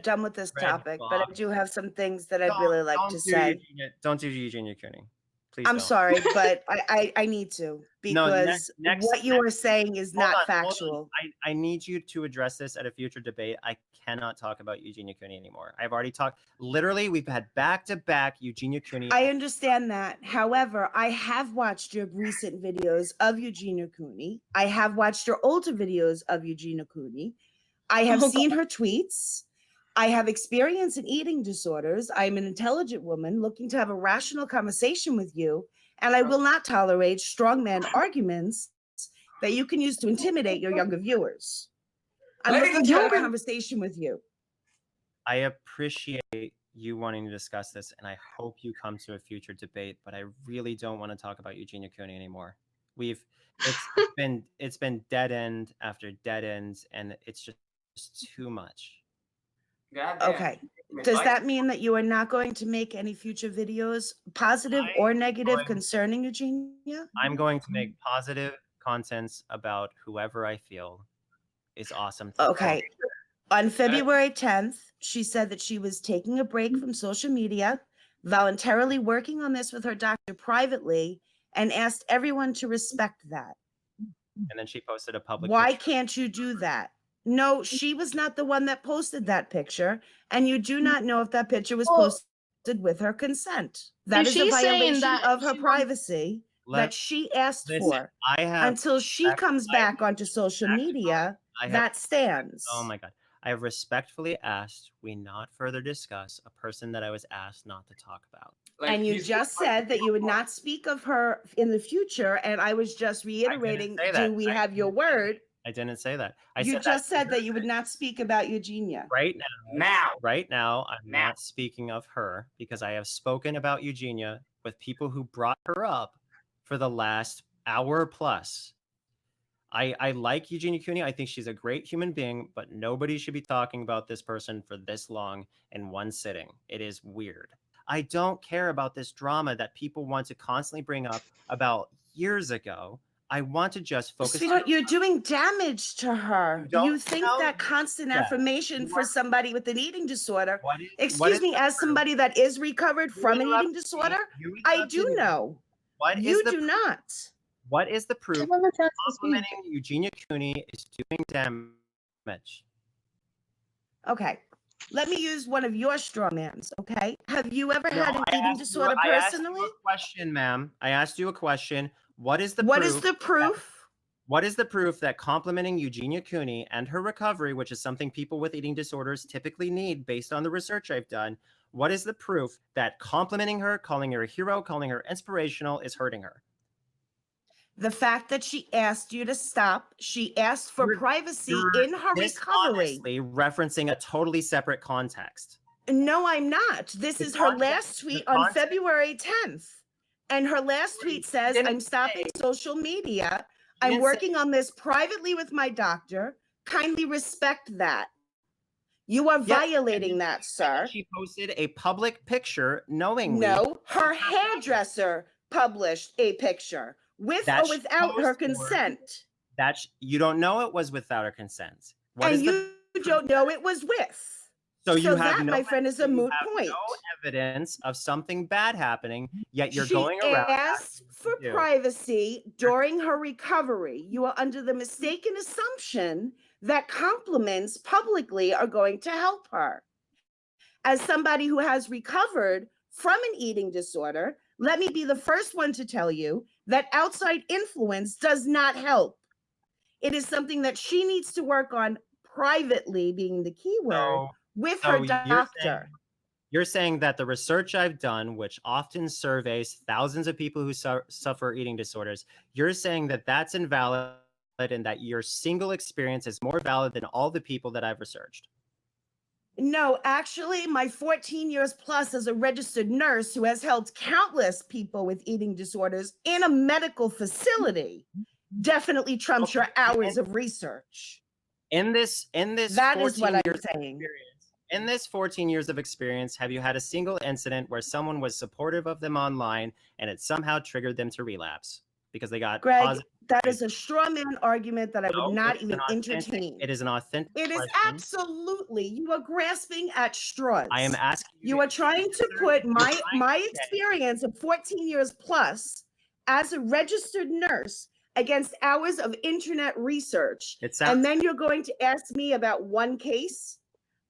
done with this red topic, but I box. do have some things that I'd really like to say. Don't do Eugenia Cooney. Please I'm don't. sorry, but I need to, No, because what you are saying is hold not on. factual. I need you to address this at a future debate. I cannot talk about Eugenia Cooney anymore. I've already talked. Literally, we've had back-to-back Eugenia Cooney. I understand that. However, I have watched your recent videos of Eugenia Cooney. I have watched your older videos of Eugenia Cooney. I have seen her tweets. I have experience in eating disorders. I'm an intelligent woman looking to have a rational conversation with you, and I will not tolerate strongman arguments that you can use to intimidate your younger viewers. I'm looking to have a conversation with you. I appreciate you wanting to discuss this, and I hope you come to a future debate, but I really don't want to talk about Eugenia Cooney anymore. It's been dead end after dead ends, and it's just too much. Okay. Does that mean that you are not going to make any future videos, positive or negative, concerning Eugenia? I'm going to make positive contents about whoever I feel is awesome. Okay. On February 10th, she said that she was taking a break from social media, voluntarily working on this with her doctor privately, and asked everyone to respect that. And then she posted a public Why picture. can't you do that? No, she was not the one that posted that picture, and you do not know if that picture was posted with her consent. That is a violation of her privacy that she asked for. Until she comes back onto social media, that stands. Oh my God. I have respectfully asked we not further discuss a person that I was asked not to talk about. And you just said that you would not speak of her in the future, and I was just reiterating, do we have your word? I didn't say that. You just said that you would not speak about Eugenia. Right now, I'm not speaking of her because I have spoken about Eugenia with people who brought her up for the last hour plus. I like Eugenia Cooney. I think she's a great human being, but nobody should be talking about this person for this long in one sitting. It is weird. I don't care about this drama that people want to constantly bring up about years ago. I want to just focus. Sweetheart, you're doing damage to her. You think that constant affirmation for somebody with an eating disorder, excuse me, as somebody that is recovered from an eating disorder, I do know. You do not. What is the proof complimenting Eugenia Cooney is doing damage? Okay. Let me use one of your straw mans, okay? Have you ever had an eating disorder personally? I asked you a question, ma'am. I asked you a question. What is the proof? What is the proof? What is the proof that complimenting Eugenia Cooney and her recovery, which is something people with eating disorders typically need based on the research I've done, what is the proof that complimenting her, calling her a hero, calling her inspirational is hurting her? The fact that she asked you to stop, she asked for privacy in her recovery. Referencing a totally separate context. No, I'm not. This is her last tweet on February 10th. And her last tweet says, I'm stopping social media. I'm working on this privately with my doctor. Kindly respect that. You are violating that, sir. She posted a public picture knowingly. No, her hairdresser published a picture with or without her consent. You don't know it was without her consent. And you don't know it was with. So you have my friend, is a moot point. No evidence of something bad happening, yet you're going around. She asked for privacy during her recovery. You are under the mistaken assumption that compliments publicly are going to help her. As somebody who has recovered from an eating disorder, let me be the first one to tell you that outside influence does not help. It is something that she needs to work on privately, being the key word, with her doctor. You're saying that the research I've done, which often surveys thousands of people who suffer eating disorders, you're saying that that's invalid and that your single experience is more valid than all the people that I've researched? No, actually, my 14 years plus as a registered nurse who has helped countless people with eating disorders in a medical facility definitely trumps your hours of research. In this that is what I'm saying. In this 14 years of experience, have you had a single incident where someone was supportive of them online and it somehow triggered them to relapse because they got Greg, That is a straw man argument that I would not even entertain. It is an authentic It is question. absolutely, you are grasping at straws. I am asking you are trying to put my experience of 14 years plus as a registered nurse against hours of internet research. And then you're going to ask me about one case.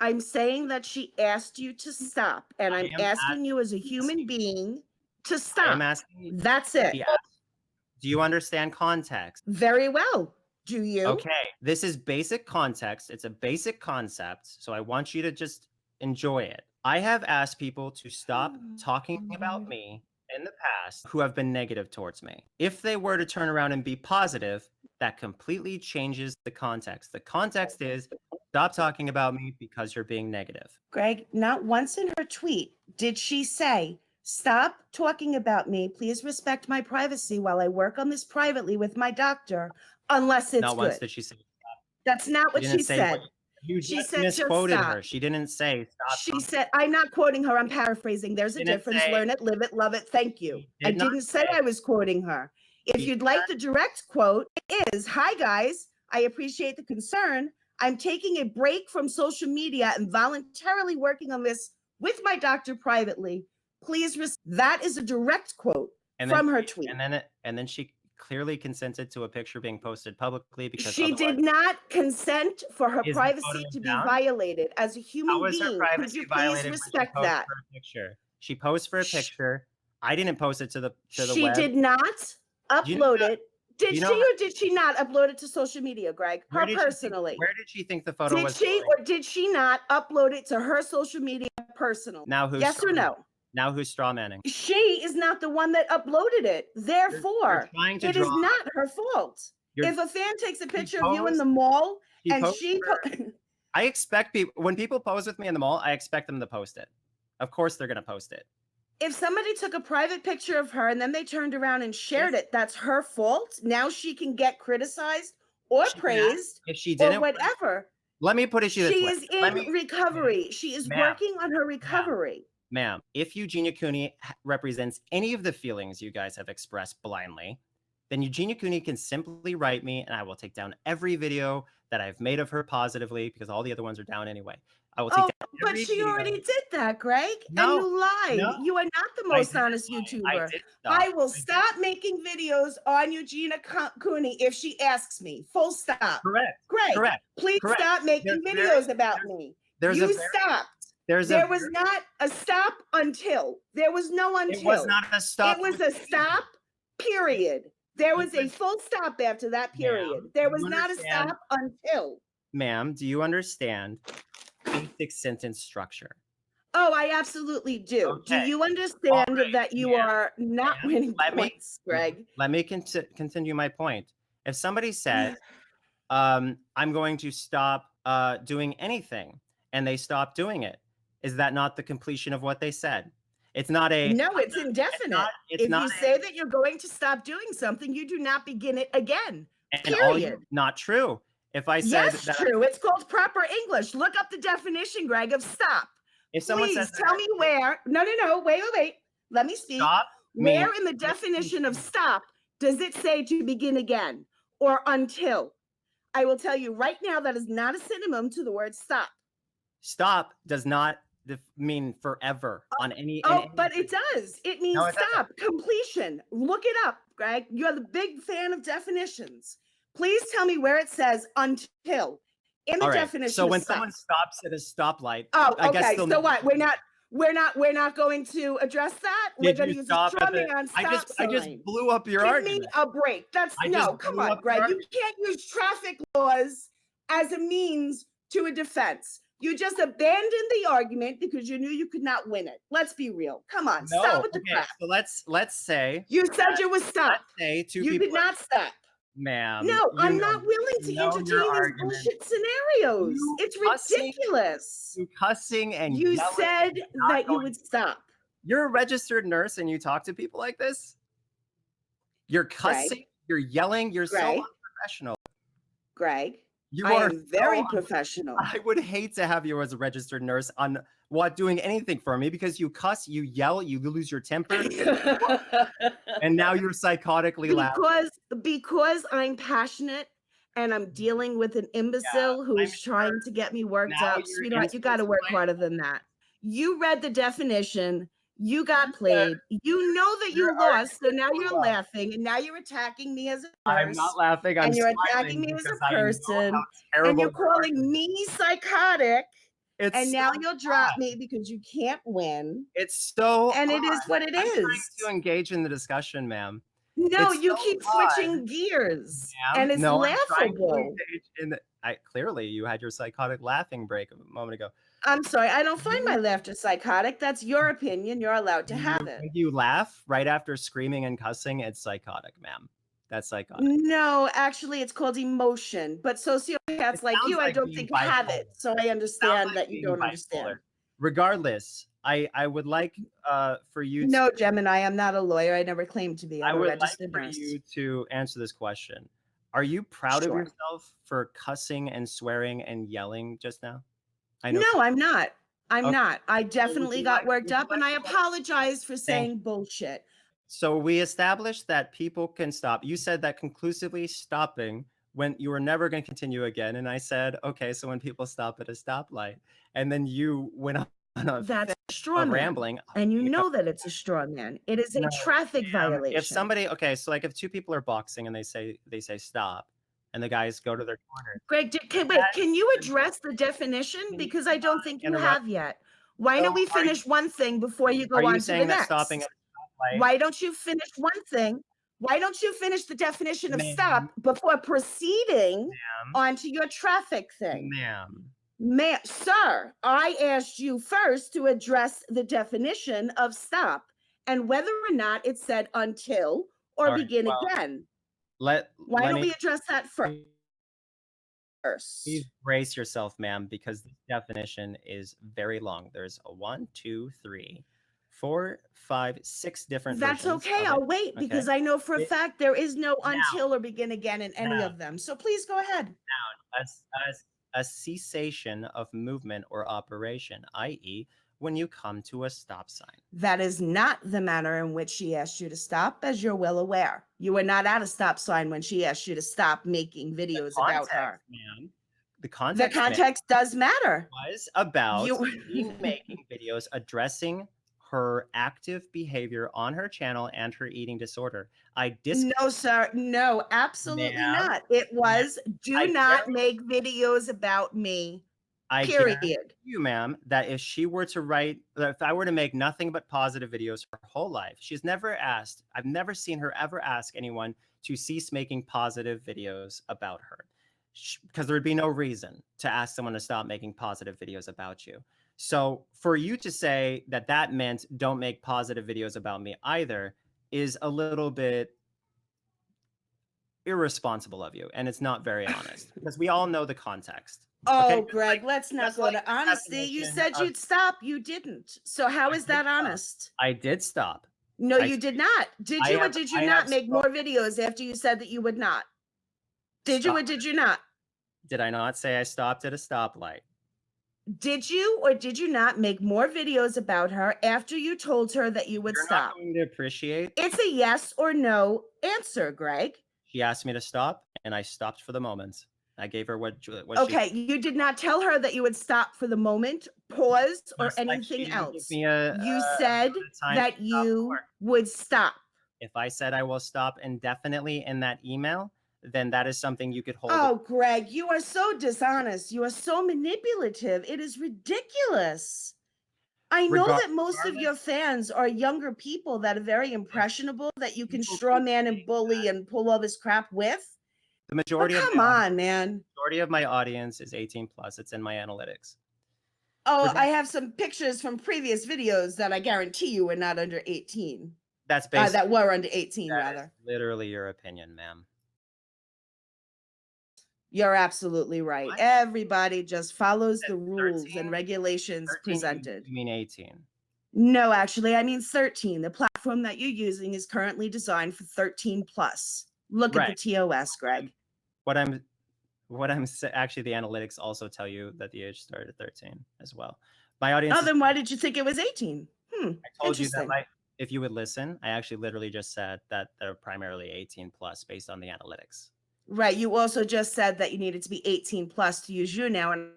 I'm saying that she asked you to stop, and I'm asking you as a human being to stop. I am asking you. That's it. Do you understand context? Very well. Do you? Okay. This is basic context. It's a basic concept. So I want you to just enjoy it. I have asked people to stop talking about me in the past who have been negative towards me. If they were to turn around and be positive, that completely changes the context. The context is stop talking about me because you're being negative. Greg, not once in her tweet did she say, stop talking about me. Please respect my privacy while I work on this privately with my doctor, unless it's not good. Once did she say stop. That's not what she said. She said misquoted her. She didn't say stop. She said, I'm not quoting her. I'm paraphrasing. There's a difference. Learn it, live it, love it. Thank you. I didn't say I was quoting her. If you'd like the direct quote, it is, hi guys, I appreciate the concern. I'm taking a break from social media and voluntarily working on this with my doctor privately. Please, that is a direct quote from her tweet. And then she clearly consented to a picture being posted publicly because she did not consent for her privacy to be violated. As a human being, could you please respect that? She posed for a picture. I didn't post it to the web. She did not upload it. Did she or did she not upload it to social media, Greg? Her personally. Where did she think the photo was? Did she or did she not upload it to her social media personally? Now who's yes or no? Now who's straw manning? She is not the one that uploaded it. Therefore, it is not her fault. If a fan takes a picture of you in the mall and I expect people, when people pose with me in the mall, I expect them to post it. Of course they're going to post it. If somebody took a private picture of her and then they turned around and shared it, that's her fault. Now she can get criticized or praised if she didn't, or whatever. Let me put it this way. She is in recovery. She is working on her recovery. Ma'am, if Eugenia Cooney represents any of the feelings you guys have expressed blindly, then Eugenia Cooney can simply write me and I will take down every video that I've made of her positively because all the other ones are down anyway. I will take down but she already did that, Greg. No, and you lied. No, you are not the most honest YouTuber. I will stop making videos on Eugenia Cooney if she asks me. Full stop. Correct. Greg, correct. Please correct. stop making videos about me. You stopped. There was not a stop until. There was no until. It was not a stop. It was a stop, period. There was a full stop after that period. There was not a stop until. Ma'am, do you understand basic sentence structure? Oh, I absolutely do. Okay. Do you understand that you are not winning points, Greg? Let me continue my point. If somebody said, I'm going to stop doing anything, and they stop doing it, is that not the completion of what they said? It's not a... No, it's indefinite. If you say that you're going to stop doing something, you do not begin it again, period. Not true. If I said yes, true. It's called proper English. Look up the definition, Greg, of stop. If someone says tell me where. No. Wait. Let me speak. Stop. Where in the definition of stop does it say to begin again or until? I will tell you right now that is not a synonym to the word stop. Stop does not mean forever on any. But it does. It means stop, completion. Look it up, Greg. You're the big fan of definitions. Please tell me where it says until in the definition. So when someone stops at a stoplight, I guess so what? We're not going to address that. We're going to use drumming on stop sign. I just blew up your argument. Give me a break. Come on, Greg. You can't use traffic laws as a means to a defense. You just abandoned the argument because you knew you could not win it. Let's be real. Come on, stop with the crap. So let's say you said you would stop. You did not stop. Ma'am. No, I'm not willing to entertain these bullshit scenarios. It's ridiculous. You cussing and you said that you would stop. You're a registered nurse and you talk to people like this? You're cussing, you're yelling, you're so unprofessional. Greg, You I are am very so professional. I would hate to have you as a registered nurse on what doing anything for me because you cuss, you yell, you lose your temper, and now you're psychotically laughing. Because I'm passionate and I'm dealing with an Yeah, imbecile who I'm is sure trying to get me worked now up. you're Sweetheart, you gotta work insulting harder than that. You read the definition, you you got said played. You know that you're you lost, so arguing now for you're what? laughing, and now you're attacking me as a I'm not nurse, laughing, I'm and you're attacking smiling me as because a I know how person, and terrible you're your calling argument is. me psychotic, and It's now so you'll drop not. me because you can't win, It's so and it is odd. what it I'm trying is. to engage in the discussion, ma'am. No, It's so you keep odd, switching gears, ma'am. and it's No, I'm trying to laughable. engage in the clearly you had your psychotic laughing break a moment ago. I'm sorry, I don't find my You laughter psychotic. That's your opinion. You're allowed to have it. when you laugh right after screaming and cussing, it's psychotic, ma'am. That's psychotic. No, actually, it's called emotion. But It sociopaths like sounds you, I like don't being think have bipolar. it. So I It sounds understand like that you being don't bipolar. understand. Regardless, I would like for you to No, Gemini, I'm not a lawyer. I never claimed to be. I I'm a would like registered for nurse. you to answer this question. Are you proud of Sure. yourself for cussing and swearing and yelling just now? I know No, for I'm not. I'm okay. not. I So definitely got worked would you up, and like I for us apologize for thank saying bullshit. So we established that people can stop. You said that conclusively stopping when you were never going to continue again. And I said, okay, so when people stop at a stoplight, and then you went on a That's fit a straw of man. rambling. And you know that it's a straw man. It is a No, traffic ma'am. If violation. somebody, okay, so like if two people are boxing and they say stop, and the guys go to their corner, Greg, is wait, that can you address the definition? can you Because I don't think you interrupt? have yet. Why don't So we finish one thing before you are go you on to the saying that stopping at next? a stoplight, Why don't you finish one thing? Why don't you finish the definition of ma'am, stop before proceeding ma'am, onto your traffic thing? ma'am? Sir, I asked you first to address the definition of stop and whether or not it said until or All right. begin Well, again. let Why let don't me we address that please first? brace yourself, ma'am, because this definition is very long. There's a one, two, three, four, five, six different That's versions okay. of it. I'll wait Okay. because I know for a It, fact there is no now, until or begin again in any now, of them. So please go ahead. a cessation of movement or operation, i.e., when you come to a stop sign. That is not the manner in which she asked you to stop, as you're well aware. You were not at a stop sign when she asked you to stop making The videos about context, her. ma'am, the The context, ma'am, context does matter. was about You me making videos addressing her active behavior on her channel and her eating disorder. I No, sir. No, absolutely ma'am, not. It ma'am, was do I not guarantee make videos about me. I guarantee Period. you, ma'am, that if she were to write, that if I were to make nothing but positive videos her whole life, she's never asked, I've never seen her ever ask anyone to cease making positive videos about her. Because there would be no reason to ask someone to stop making positive videos about you. So for you to say that that meant don't make positive videos about me either is a little bit irresponsible of you, and it's not very honest because we all know the context. Okay, Oh, Greg, let's not just go like to this honesty. You definition said of you'd stop. You didn't. So how I is did that stop. honest? I did stop. No, I you did not. Did you or did you I have not make more spoke videos after you said that you would not? Did you stop. or did you not? Did I not say I stopped at a stoplight? Did you or did you not make more videos about her after you told her that you would You're not stop? going to appreciate. It's a yes or no answer, Greg. She asked me to stop, and I stopped for the moment. I gave her what she Okay, you did not tell her that you would stop for the moment, pause, or just like she anything didn't give else. me You a said amount of time to that stop you for. would stop. If I said I will stop indefinitely in that email, then that is something you could hold. Oh, Greg, you are so dishonest. You are so manipulative. It is ridiculous. I know that most of your Regardless, fans are younger people that are very if impressionable that you can people straw keep man and saying bully and pull all this crap with. the But come on, man. majority of my audience is 18 plus. It's in my analytics. Oh, I Regard- have some pictures from previous videos that I guarantee you were not under 18. That's based. That were under 18, That is rather. literally your opinion, ma'am. You're absolutely right. What? Everybody just follows the 13, rules and regulations 13, presented. you mean 18. No, actually, I mean 13. The platform that you're using is currently designed for 13 plus. Look at the Right. TOS, Greg. What I'm What I'm actually, the analytics also tell you that the age started at 13 as well. My audience Oh, is, then why did you think it was 18? I told you that Interesting. if you would listen, I actually literally just said that they're primarily 18 plus based on the analytics. Right. You also just said that you needed to be 18 plus to use YouNow, and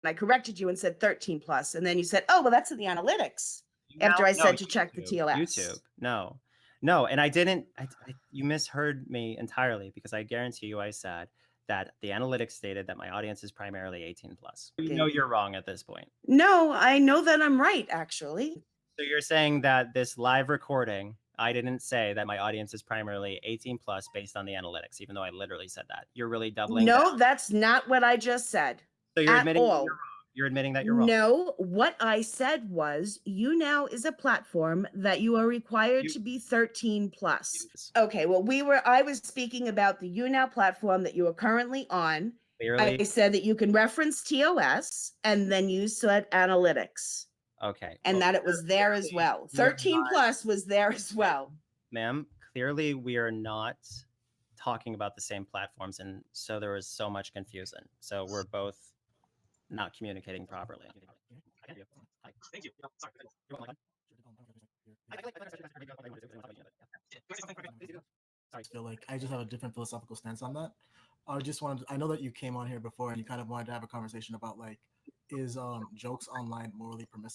I corrected you and said 13 plus. And then you said, oh, well, that's in the analytics. After I No, said to check the TOS. YouTube. No. And I didn't, you misheard me entirely, because I guarantee you I said that the analytics stated that my audience is primarily 18 plus. You know you're wrong at this point. No, I know that I'm right, actually. So you're saying that this live recording, I didn't say that my audience is primarily 18 plus based on the analytics, even though I literally said that. You're really doubling No, down. that's not what I just said. So you're At admitting that all. you're wrong. You're admitting that you're wrong. No, what I said was YouNow is a platform that you are required to be 13 plus. Okay, well, I was speaking about the YouNow platform that you are currently on. Clearly. I said that you can reference TOS, and then you said analytics. Okay. And that it was there as well. 13 plus was there as well. Ma'am, clearly we are not talking about the same platforms, and so there was so much confusion. So we're both not communicating properly. Thank you. I feel like I just have a different philosophical stance on that. I know that you came on here before and you kind of wanted to have a conversation about, like, is jokes online morally permissible?